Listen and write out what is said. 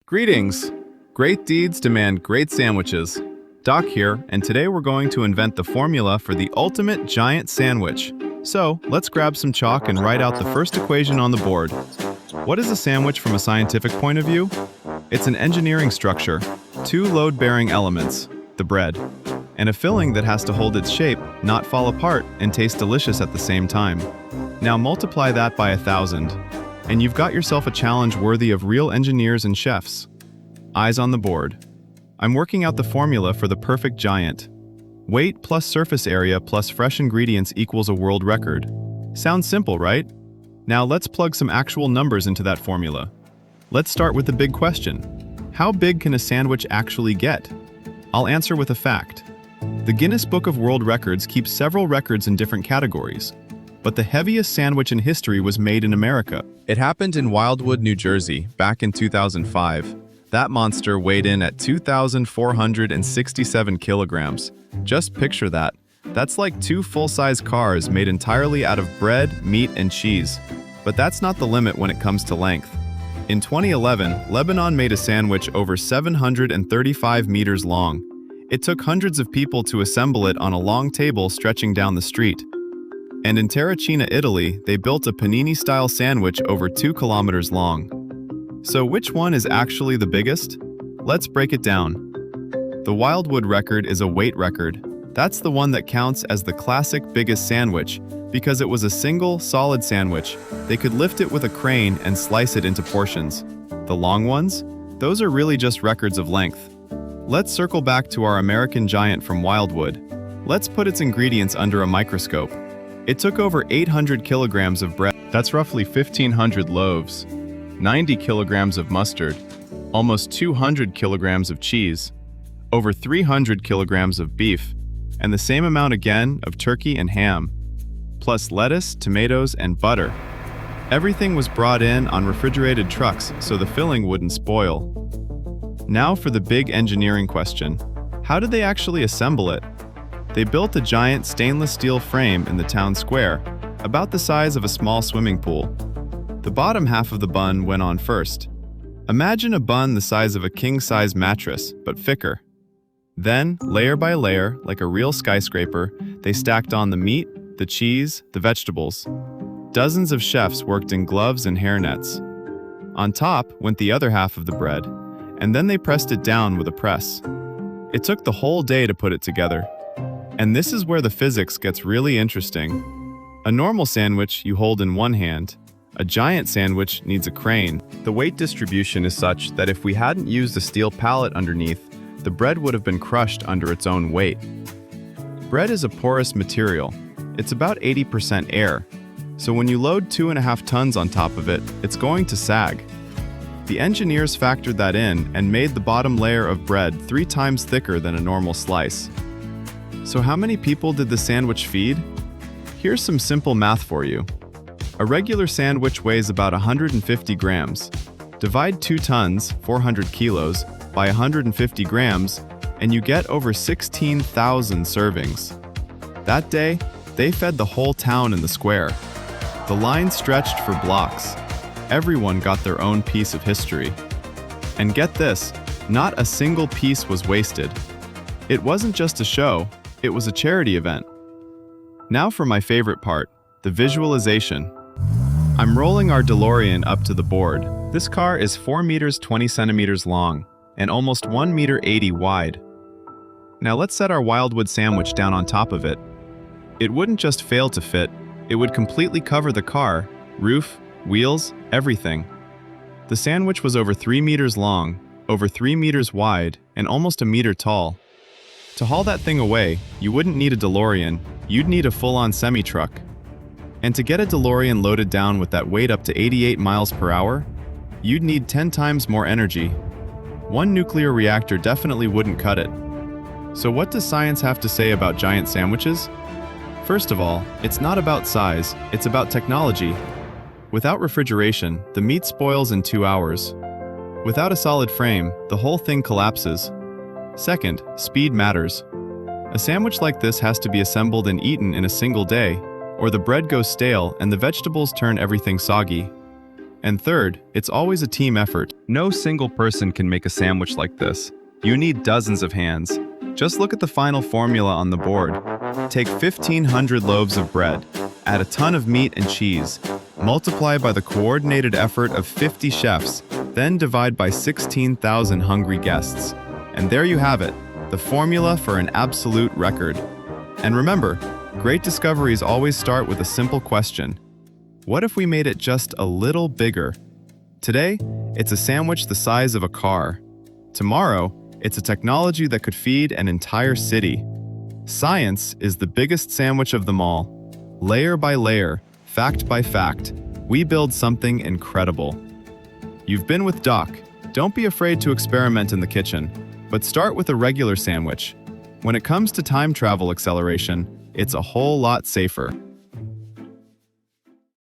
Greetings! Great deeds demand great sandwiches. Doc here, and today we're going to invent the formula for the ultimate giant sandwich. So, let's grab some chalk and write out the first equation on the board. What is a sandwich from a scientific point of view? It's an engineering structure, two load-bearing elements, the bread, and a filling that has to hold its shape, not fall apart, and taste delicious at the same time. Now multiply that by 1,000. And you've got yourself a challenge worthy of real engineers and chefs. Eyes on the board. I'm working out the formula for the perfect giant. Weight plus surface area plus fresh ingredients equals a world record. Sounds simple, right? Now let's plug some actual numbers into that formula. Let's start with the big question. How big can a sandwich actually get? I'll answer with a fact. The Guinness Book of World Records keeps several records in different categories. But the heaviest sandwich in history was made in America. It happened in Wildwood, New Jersey, back in 2005. That monster weighed in at 2,467 kilograms. Just picture that. That's like 2 full-size cars made entirely out of bread, meat, and cheese. But that's not the limit when it comes to length. In 2011, Lebanon made a sandwich over 735 meters long. It took hundreds of people to assemble it on a long table stretching down the street. And in Terracina, Italy, they built a panini-style sandwich over 2 kilometers long. So which one is actually the biggest? Let's break it down. The Wildwood Record is a weight record. That's the one that counts as the classic biggest sandwich because it was a single, solid sandwich. They could lift it with a crane and slice it into portions. The long ones? Those are really just records of length. Let's circle back to our American giant from Wildwood. Let's put its ingredients under a microscope. It took over 800 kilograms of bread, that's roughly 1,500 loaves, 90 kilograms of mustard, almost 200 kilograms of cheese, over 300 kilograms of beef, and the same amount again of turkey and ham, plus lettuce, tomatoes, and butter. Everything was brought in on refrigerated trucks so the filling wouldn't spoil. Now for the big engineering question. How did they actually assemble it? They built a giant stainless steel frame in the town square, about the size of a small swimming pool. The bottom half of the bun went on first. Imagine a bun the size of a king-size mattress, but thicker. Then, layer by layer, like a real skyscraper, they stacked on the meat, the cheese, the vegetables. Dozens of chefs worked in gloves and hairnets. On top went the other half of the bread, and then they pressed it down with a press. It took the whole day to put it together. And this is where the physics gets really interesting. A normal sandwich you hold in one hand. A giant sandwich needs a crane. The weight distribution is such that if we hadn't used a steel pallet underneath, the bread would have been crushed under its own weight. Bread is a porous material. It's about 80% air. So when you load 2.5 tons on top of it, it's going to sag. The engineers factored that in and made the bottom layer of bread 3 times thicker than a normal slice. So how many people did the sandwich feed? Here's some simple math for you. A regular sandwich weighs about 150 grams. Divide 2 tons, 400 kilos, by 150 grams, and you get over 16,000 servings. That day, they fed the whole town in the square. The line stretched for blocks. Everyone got their own piece of history. And get this, not a single piece was wasted. It wasn't just a show. It was a charity event. Now for my favorite part, the visualization. I'm rolling our DeLorean up to the board. This car is 4 meters 20 centimeters long and almost 1 meter 80 wide. Now let's set our Wildwood sandwich down on top of it. It wouldn't just fail to fit, it would completely cover the car, roof, wheels, everything. The sandwich was over 3 meters long, over 3 meters wide, and almost a meter tall. To haul that thing away, you wouldn't need a DeLorean, you'd need a full-on semi-truck. And to get a DeLorean loaded down with that weight up to 88 miles per hour, you'd need 10 times more energy. One nuclear reactor definitely wouldn't cut it. So what does science have to say about giant sandwiches? First of all, it's not about size, it's about technology. Without refrigeration, the meat spoils in 2 hours. Without a solid frame, the whole thing collapses. Second, speed matters. A sandwich like this has to be assembled and eaten in a single day, or the bread goes stale and the vegetables turn everything soggy. And third, it's always a team effort. No single person can make a sandwich like this. You need dozens of hands. Just look at the final formula on the board. Take 1,500 loaves of bread, add a ton of meat and cheese, multiply by the coordinated effort of 50 chefs, then divide by 16,000 hungry guests. And there you have it, the formula for an absolute record. And remember, great discoveries always start with a simple question. What if we made it just a little bigger? Today, it's a sandwich the size of a car. Tomorrow, it's a technology that could feed an entire city. Science is the biggest sandwich of them all. Layer by layer, fact by fact, we build something incredible. You've been with Doc. Don't be afraid to experiment in the kitchen, but start with a regular sandwich. When it comes to time travel acceleration, it's a whole lot safer.